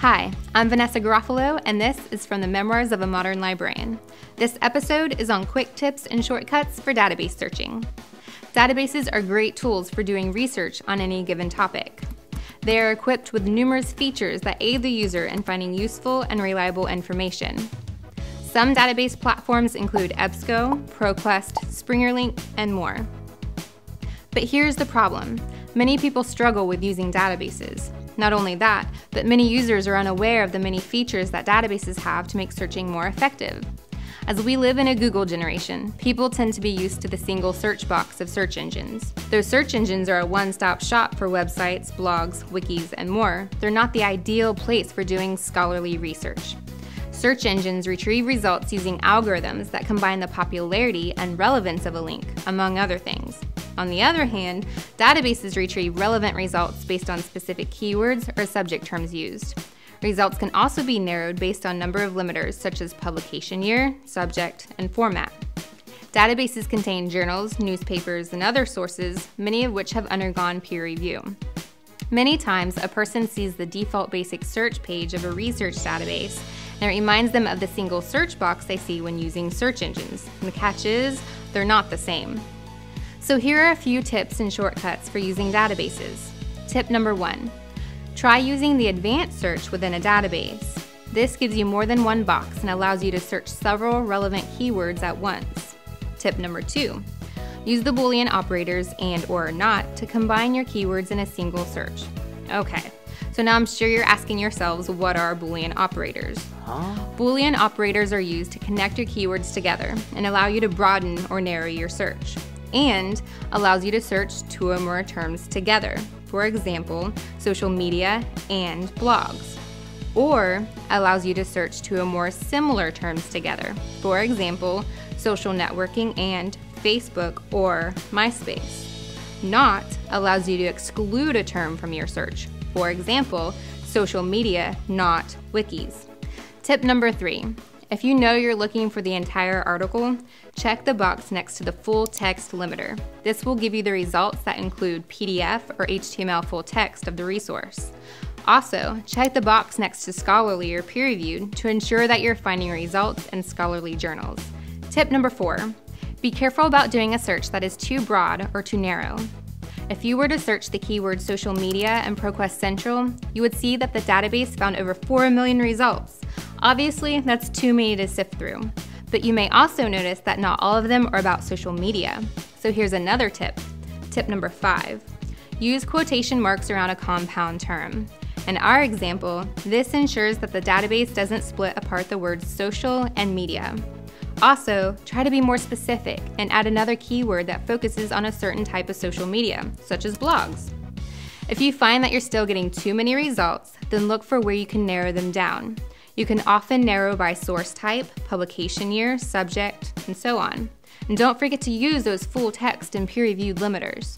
Hi, I'm Vanessa Garofalo, and this is from the Memoirs of a Modern Librarian. This episode is on quick tips and shortcuts for database searching. Databases are great tools for doing research on any given topic. They are equipped with numerous features that aid the user in finding useful and reliable information. Some database platforms include EBSCO, ProQuest, SpringerLink, and more. But here's the problem. Many people struggle with using databases. Not only that, but many users are unaware of the many features that databases have to make searching more effective. As we live in a Google generation, people tend to be used to the single search box of search engines. Though search engines are a one-stop shop for websites, blogs, wikis, and more, they're not the ideal place for doing scholarly research. Search engines retrieve results using algorithms that combine the popularity and relevance of a link, among other things. On the other hand, databases retrieve relevant results based on specific keywords or subject terms used. Results can also be narrowed based on number of limiters such as publication year, subject, and format. Databases contain journals, newspapers, and other sources, many of which have undergone peer review. Many times, a person sees the default basic search page of a research database, and it reminds them of the single search box they see when using search engines. And the catch is, they're not the same. So here are a few tips and shortcuts for using databases. Tip number 1. Try using the advanced search within a database. This gives you more than one box and allows you to search several relevant keywords at once. Tip number 2. Use the Boolean operators and/or not to combine your keywords in a single search. Okay, so now I'm sure you're asking yourselves, what are Boolean operators? Boolean operators are used to connect your keywords together and allow you to broaden or narrow your search, and allows you to search two or more terms together. For example, social media and blogs. Or allows you to search two or more similar terms together. For example, social networking and Facebook or MySpace. Not allows you to exclude a term from your search. For example, social media, not wikis. Tip number 3. If you know you're looking for the entire article, check the box next to the full text limiter. This will give you the results that include PDF or HTML full text of the resource. Also, check the box next to scholarly or peer-reviewed to ensure that you're finding results in scholarly journals. Tip number 4. Be careful about doing a search that is too broad or too narrow. If you were to search the keyword social media and ProQuest Central, you would see that the database found over 4 million results. Obviously, that's too many to sift through, but you may also notice that not all of them are about social media. So here's another tip. Tip number 5. Use quotation marks around a compound term. In our example, this ensures that the database doesn't split apart the words social and media. Also, try to be more specific and add another keyword that focuses on a certain type of social media, such as blogs. If you find that you're still getting too many results, then look for where you can narrow them down. You can often narrow by source type, publication year, subject, and so on. And don't forget to use those full text and peer-reviewed limiters.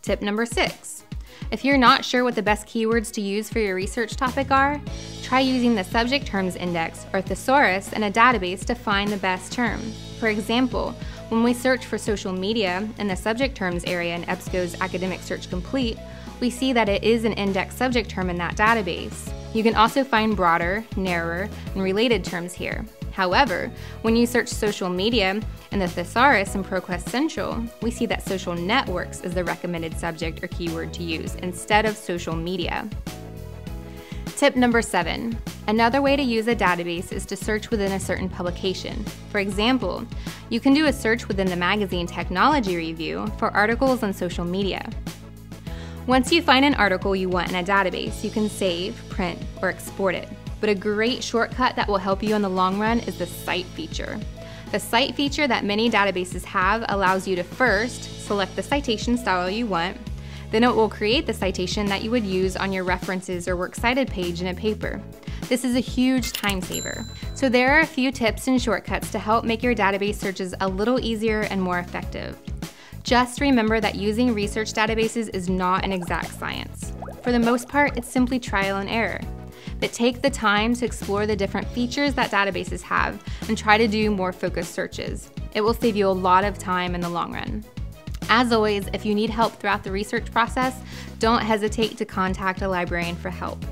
Tip number 6. If you're not sure what the best keywords to use for your research topic are, try using the Subject Terms Index or Thesaurus in a database to find the best term. For example, when we search for social media in the subject terms area in EBSCO's Academic Search Complete, we see that it is an index subject term in that database. You can also find broader, narrower, and related terms here. However, when you search social media in the Thesaurus and ProQuest Central, we see that social networks is the recommended subject or keyword to use instead of social media. Tip number 7. Another way to use a database is to search within a certain publication. For example, you can do a search within the magazine Technology Review for articles on social media. Once you find an article you want in a database, you can save, print, or export it. But a great shortcut that will help you in the long run is the Cite feature. The Cite feature that many databases have allows you to first select the citation style you want, then it will create the citation that you would use on your references or works cited page in a paper. This is a huge time saver. So there are a few tips and shortcuts to help make your database searches a little easier and more effective. Just remember that using research databases is not an exact science. For the most part, it's simply trial and error. But take the time to explore the different features that databases have and try to do more focused searches. It will save you a lot of time in the long run. As always, if you need help throughout the research process, don't hesitate to contact a librarian for help.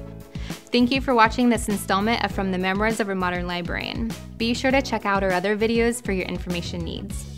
Thank you for watching this installment of From the Memoirs of a Modern Librarian. Be sure to check out our other videos for your information needs.